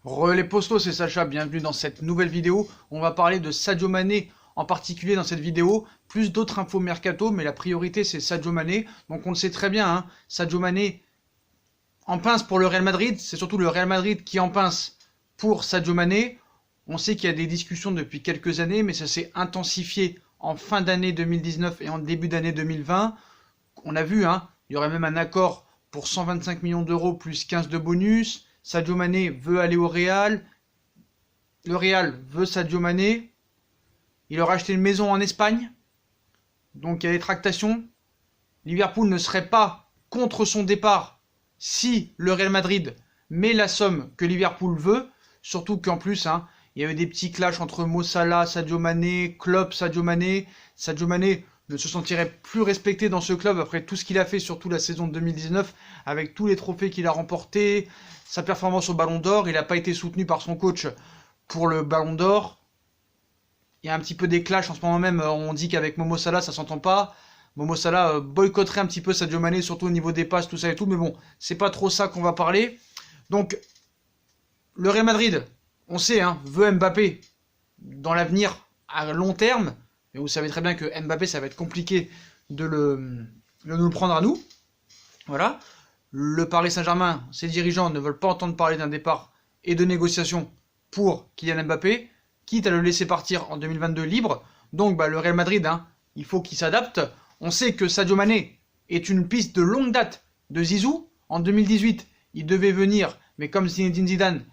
Re les postos, c'est Sacha, bienvenue dans cette nouvelle vidéo. On va parler de Sadio Mané en particulier dans cette vidéo, plus d'autres infos mercato, mais la priorité c'est Sadio Mané. Donc on le sait très bien, hein, Sadio Mané en pince pour le Real Madrid, c'est surtout le Real Madrid qui en pince pour Sadio Mané. On sait qu'il y a des discussions depuis quelques années, mais ça s'est intensifié en fin d'année 2019 et en début d'année 2020. On a vu, hein, il y aurait même un accord pour 125 millions d'euros plus 15 de bonus. Sadio Mané veut aller au Real. Le Real veut Sadio Mané. Il aura acheté une maison en Espagne. Donc il y a des tractations. Liverpool ne serait pas contre son départ si le Real Madrid met la somme que Liverpool veut. Surtout qu'en plus, hein, il y a eu des petits clashs entre Mo Salah, Sadio Mané, Klopp, Sadio Mané. Sadio Mané ne se sentirait plus respecté dans ce club après tout ce qu'il a fait, surtout la saison de 2019, avec tous les trophées qu'il a remportés, sa performance au Ballon d'Or. Il n'a pas été soutenu par son coach pour le Ballon d'Or. Il y a un petit peu des clashs en ce moment même. On dit qu'avec Momo Salah, ça s'entend pas. Momo Salah boycotterait un petit peu Sadio Mané, surtout au niveau des passes, tout ça et tout. Mais bon, c'est pas trop ça qu'on va parler. Donc, le Real Madrid, on sait, hein, veut Mbappé dans l'avenir à long terme. Mais vous savez très bien que Mbappé, ça va être compliqué de nous le prendre à nous. Voilà. Le Paris Saint-Germain, ses dirigeants ne veulent pas entendre parler d'un départ et de négociations pour Kylian Mbappé, quitte à le laisser partir en 2022 libre. Donc le Real Madrid, hein, il faut qu'il s'adapte. On sait que Sadio Mané est une piste de longue date de Zizou. En 2018, il devait venir, mais comme Zinedine Zidane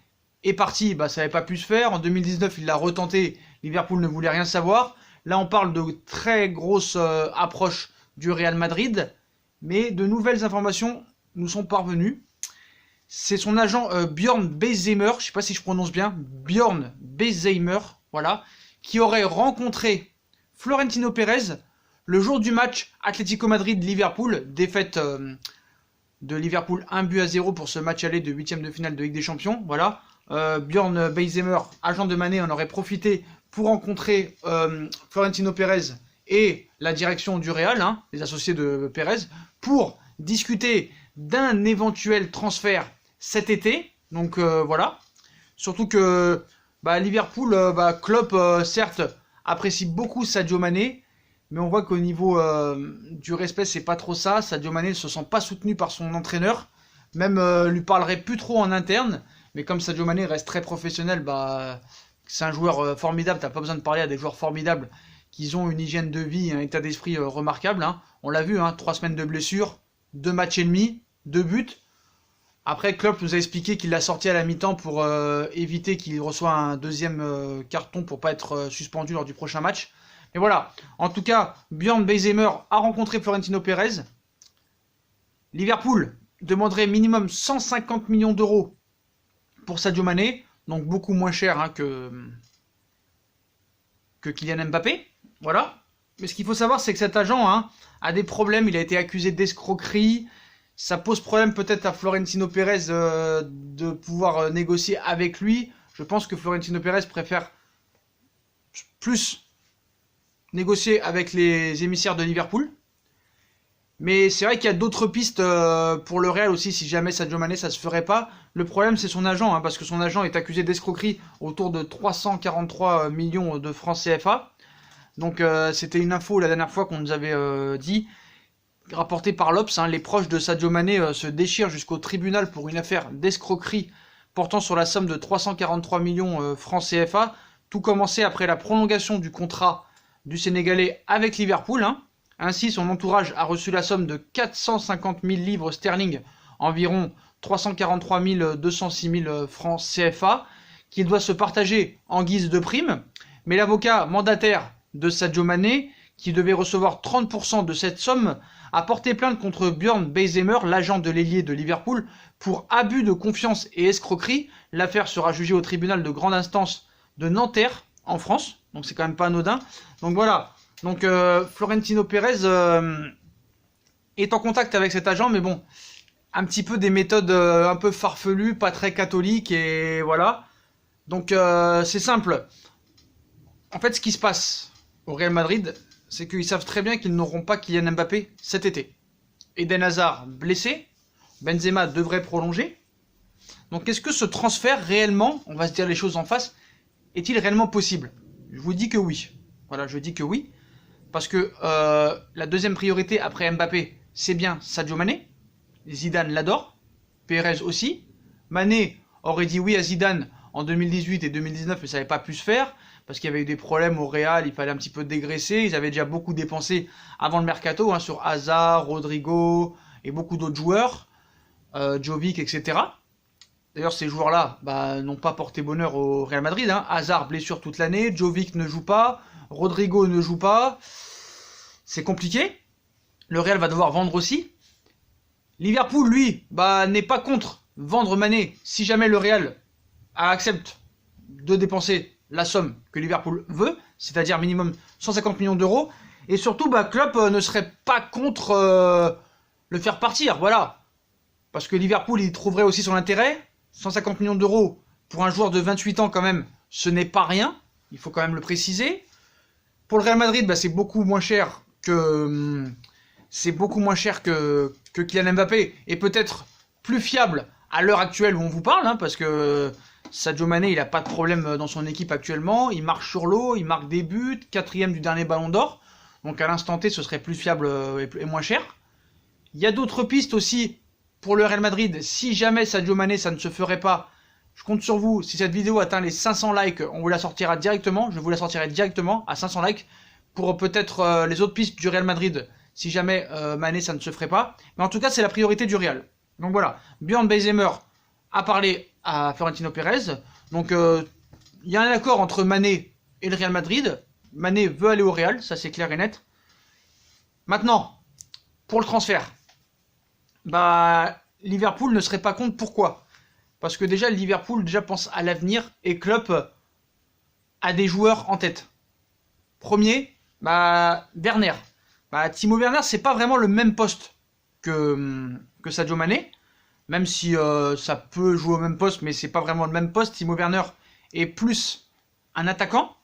est parti, ça n'avait pas pu se faire. En 2019, il l'a retenté, Liverpool ne voulait rien savoir. Là, on parle de très grosses approches du Real Madrid, mais de nouvelles informations nous sont parvenues. C'est son agent Bjorn Beisheimer, je ne sais pas si je prononce bien, Bjorn Beisheimer, voilà, qui aurait rencontré Florentino Pérez le jour du match Atlético Madrid-Liverpool, défaite de Liverpool 1-0 pour ce match aller de 8e de finale de Ligue des Champions, voilà. Bjorn Beisheimer, agent de Mané, en aurait profité pour rencontrer Florentino Pérez et la direction du Real, hein, les associés de Pérez, pour discuter d'un éventuel transfert cet été. Donc voilà. Surtout que Liverpool, Klopp, certes, apprécie beaucoup Sadio Mané, mais on voit qu'au niveau du respect, c'est pas trop ça. Sadio Mané ne se sent pas soutenu par son entraîneur, même lui parlerait plus trop en interne. Mais comme Sadio Mané reste très professionnel, c'est un joueur formidable. T'as pas besoin de parler à des joueurs formidables qui ont une hygiène de vie, un état d'esprit remarquable. Hein. On l'a vu, hein, 3 semaines de blessure, 2 matchs et demi, 2 buts. Après, Klopp nous a expliqué qu'il l'a sorti à la mi-temps pour éviter qu'il reçoive un deuxième carton pour pas être suspendu lors du prochain match. Mais voilà, en tout cas, Bjorn Beisheimer a rencontré Florentino Pérez. Liverpool demanderait minimum 150 millions d'euros pour Sadio Mané, donc beaucoup moins cher, hein, que Kylian Mbappé. Voilà. Mais ce qu'il faut savoir, c'est que cet agent, hein, a des problèmes. Il a été accusé d'escroquerie. Ça pose problème peut-être à Florentino Pérez de pouvoir négocier avec lui. Je pense que Florentino Pérez préfère plus négocier avec les émissaires de Liverpool. Mais c'est vrai qu'il y a d'autres pistes pour le Real aussi, si jamais Sadio Mané ça se ferait pas. Le problème c'est son agent, hein, parce que son agent est accusé d'escroquerie autour de 343 millions de francs CFA. Donc c'était une info la dernière fois qu'on nous avait dit, rapportée par l'Obs. Hein, les proches de Sadio Mané se déchirent jusqu'au tribunal pour une affaire d'escroquerie portant sur la somme de 343 millions francs CFA. Tout commençait après la prolongation du contrat du Sénégalais avec Liverpool. Hein. Ainsi, son entourage a reçu la somme de 450 000 livres sterling, environ 343 206 000 francs CFA, qu'il doit se partager en guise de prime. Mais l'avocat mandataire de Sadio Mané, qui devait recevoir 30% de cette somme, a porté plainte contre Bjorn Beisheimer, l'agent de l'ailier de Liverpool, pour abus de confiance et escroquerie. L'affaire sera jugée au tribunal de grande instance de Nanterre, en France. Donc c'est quand même pas anodin. Donc voilà. Donc Florentino Pérez est en contact avec cet agent, mais bon, un petit peu des méthodes un peu farfelues, pas très catholiques, et voilà. Donc c'est simple. En fait, ce qui se passe au Real Madrid, c'est qu'ils savent très bien qu'ils n'auront pas Kylian Mbappé cet été. Eden Hazard blessé, Benzema devrait prolonger. Donc est-ce que ce transfert réellement, on va se dire les choses en face, est-il réellement possible? Je vous dis que oui. Voilà, je dis que oui. Parce que la deuxième priorité après Mbappé, c'est bien Sadio Mané. Zidane l'adore. Pérez aussi. Mané aurait dit oui à Zidane en 2018 et 2019, mais ça n'avait pas pu se faire. Parce qu'il y avait eu des problèmes au Real, il fallait un petit peu dégraisser. Ils avaient déjà beaucoup dépensé avant le mercato, hein, sur Hazard, Rodrigo et beaucoup d'autres joueurs. Jovic, etc. D'ailleurs, ces joueurs-là n'ont pas porté bonheur au Real Madrid. Hein. Hazard, blessure toute l'année. Jovic ne joue pas. Rodrigo ne joue pas. C'est compliqué. Le Real va devoir vendre aussi. Liverpool, lui, n'est pas contre vendre Mané si jamais le Real accepte de dépenser la somme que Liverpool veut, c'est-à-dire minimum 150 millions d'euros. Et surtout, Klopp ne serait pas contre le faire partir. Voilà. Parce que Liverpool, il trouverait aussi son intérêt. 150 millions d'euros pour un joueur de 28 ans, quand même, ce n'est pas rien. Il faut quand même le préciser. Pour le Real Madrid, c'est beaucoup moins cher que Kylian Mbappé, et peut-être plus fiable à l'heure actuelle où on vous parle, hein, parce que Sadio Mané, il n'a pas de problème dans son équipe actuellement. Il marche sur l'eau, il marque des buts, 4e du dernier Ballon d'Or. Donc à l'instant T, ce serait plus fiable et moins cher. Il y a d'autres pistes aussi pour le Real Madrid. Si jamais Sadio Mané, ça ne se ferait pas, je compte sur vous. Si cette vidéo atteint les 500 likes, on vous la sortira directement. Je vous la sortirai directement à 500 likes pour peut-être les autres pistes du Real Madrid, si jamais Mané, ça ne se ferait pas. Mais en tout cas, c'est la priorité du Real. Donc voilà, Björn Beisemer a parlé à Florentino Pérez. Donc il y a un accord entre Mané et le Real Madrid. Mané veut aller au Real, ça c'est clair et net. Maintenant, pour le transfert, Liverpool ne serait pas contre. Pourquoi? Parce que déjà, Liverpool pense à l'avenir et Klopp a des joueurs en tête. Premier, Werner. Timo Werner, c'est pas vraiment le même poste que Sadio Mané, même si ça peut jouer au même poste, mais c'est pas vraiment le même poste. Timo Werner est plus un attaquant.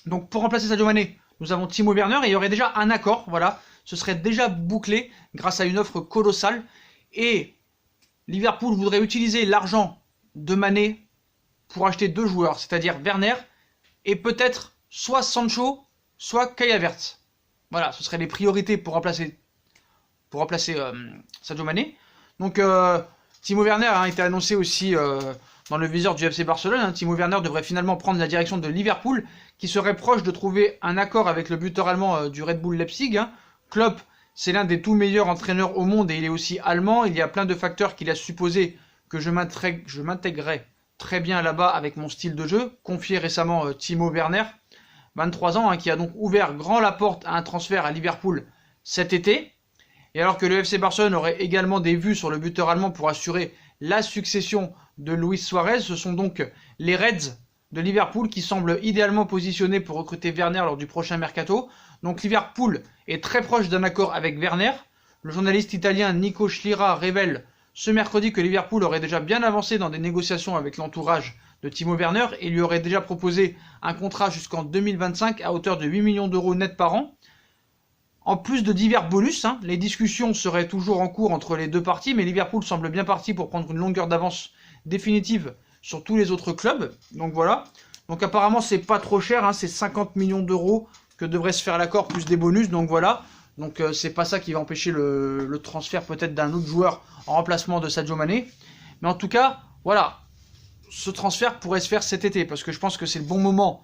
Donc pour remplacer Sadio Mané, nous avons Timo Werner et il y aurait déjà un accord, voilà. Ce serait déjà bouclé grâce à une offre colossale. Et Liverpool voudrait utiliser l'argent de Mané pour acheter deux joueurs, c'est-à-dire Werner et peut-être soit Sancho, soit Kai Havertz. Voilà, ce seraient les priorités pour remplacer Sadio Mané. Donc Timo Werner a été annoncé aussi dans le viseur du FC Barcelone. Timo Werner devrait finalement prendre la direction de Liverpool, qui serait proche de trouver un accord avec le buteur allemand du Red Bull Leipzig. Klopp, c'est l'un des tout meilleurs entraîneurs au monde et il est aussi allemand. Il y a plein de facteurs qui laissent supposer que je m'intégrerai très bien là-bas avec mon style de jeu. Confié récemment Timo Werner, 23 ans, qui a donc ouvert grand la porte à un transfert à Liverpool cet été. Et alors que le FC Barcelone aurait également des vues sur le buteur allemand pour assurer la succession de Luis Suarez, ce sont donc les Reds de Liverpool qui semblent idéalement positionnés pour recruter Werner lors du prochain mercato. Donc Liverpool est très proche d'un accord avec Werner. Le journaliste italien Nico Schlira révèle ce mercredi que Liverpool aurait déjà bien avancé dans des négociations avec l'entourage de Timo Werner et lui aurait déjà proposé un contrat jusqu'en 2025 à hauteur de 8 millions d'euros net par an. En plus de divers bonus, les discussions seraient toujours en cours entre les deux parties, mais Liverpool semble bien parti pour prendre une longueur d'avance définitive sur tous les autres clubs. Donc voilà. Donc apparemment c'est pas trop cher, c'est 50 millions d'euros que devrait se faire l'accord plus des bonus. Donc voilà. Donc c'est pas ça qui va empêcher le transfert peut-être d'un autre joueur en remplacement de Sadio Mané. Mais en tout cas, voilà. Ce transfert pourrait se faire cet été parce que je pense que c'est le bon moment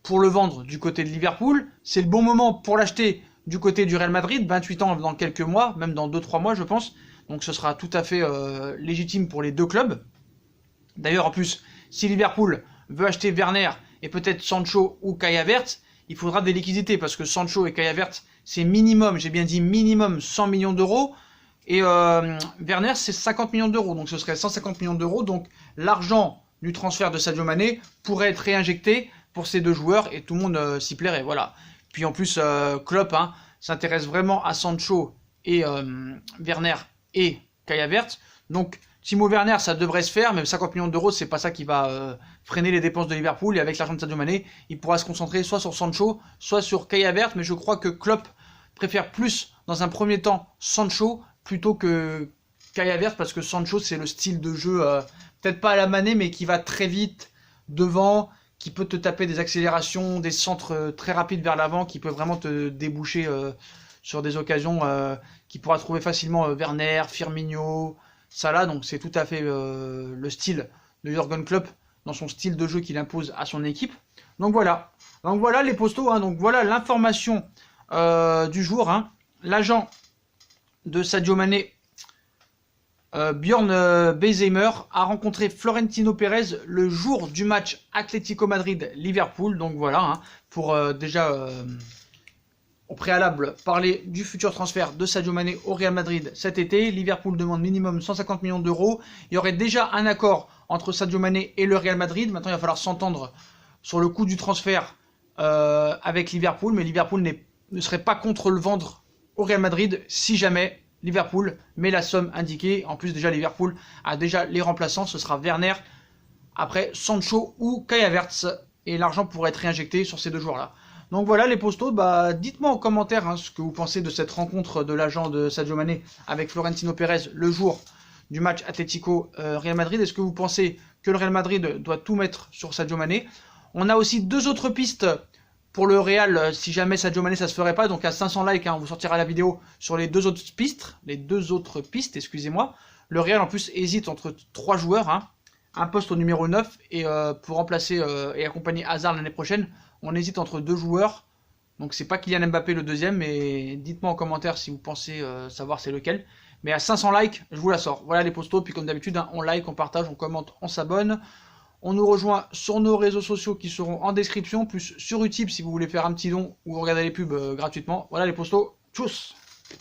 pour le vendre du côté de Liverpool. C'est le bon moment pour l'acheter du côté du Real Madrid, 28 ans dans quelques mois, même dans 2-3 mois je pense. Donc ce sera tout à fait légitime pour les deux clubs. D'ailleurs en plus, si Liverpool veut acheter Werner et peut-être Sancho ou Kai Havertz, il faudra des liquidités parce que Sancho et Kai Havertz c'est minimum, j'ai bien dit minimum 100 millions d'euros. Et Werner c'est 50 millions d'euros, donc ce serait 150 millions d'euros. Donc l'argent du transfert de Sadio Mané pourrait être réinjecté pour ces deux joueurs et tout le monde s'y plairait, voilà. Puis en plus, Klopp s'intéresse vraiment à Sancho et Werner et Kai Havertz. Donc Timo Werner, ça devrait se faire, mais 50 millions d'euros, c'est pas ça qui va freiner les dépenses de Liverpool. Et avec l'argent de Sadio Mané, il pourra se concentrer soit sur Sancho, soit sur Kai Havertz. Mais je crois que Klopp préfère plus, dans un premier temps, Sancho plutôt que Kai Havertz, parce que Sancho, c'est le style de jeu peut-être pas à la Mané, mais qui va très vite devant, qui peut te taper des accélérations, des centres très rapides vers l'avant, qui peut vraiment te déboucher sur des occasions, qui pourra trouver facilement Werner, Firmino, Salah. Donc c'est tout à fait le style de Jürgen Klopp, dans son style de jeu qu'il impose à son équipe. Donc voilà les postos, hein. Donc voilà l'information du jour, hein. L'agent de Sadio Mané, Bjorn Bezheimer, a rencontré Florentino Pérez le jour du match Atlético Madrid-Liverpool. Donc voilà, hein, pour déjà au préalable parler du futur transfert de Sadio Mané au Real Madrid cet été. Liverpool demande minimum 150 millions d'euros. Il y aurait déjà un accord entre Sadio Mané et le Real Madrid. Maintenant, il va falloir s'entendre sur le coût du transfert avec Liverpool. Mais Liverpool ne serait pas contre le vendre au Real Madrid si jamais Liverpool met la somme indiquée. En plus, déjà, Liverpool a déjà les remplaçants. Ce sera Werner, après Sancho ou Kai Havertz. Et l'argent pourrait être réinjecté sur ces deux joueurs-là. Donc voilà les postos, dites-moi en commentaire ce que vous pensez de cette rencontre de l'agent de Sadio Mané avec Florentino Pérez le jour du match Atlético Real Madrid. Est-ce que vous pensez que le Real Madrid doit tout mettre sur Sadio Mané? On a aussi deux autres pistes pour le Real si jamais Sadio Mané ça se ferait pas. Donc à 500 likes, hein, on vous sortira la vidéo sur les deux autres pistes, excusez-moi. Le Real en plus hésite entre trois joueurs, hein, un poste au numéro 9 et pour remplacer et accompagner Hazard l'année prochaine. On hésite entre deux joueurs, donc c'est pas Kylian Mbappé le deuxième, mais dites-moi en commentaire si vous pensez savoir c'est lequel. Mais à 500 likes, je vous la sors. Voilà les postos, puis comme d'habitude, hein, on like, on partage, on commente, on s'abonne. On nous rejoint sur nos réseaux sociaux qui seront en description, plus sur Utip si vous voulez faire un petit don ou regarder les pubs gratuitement. Voilà les postos, tchuss!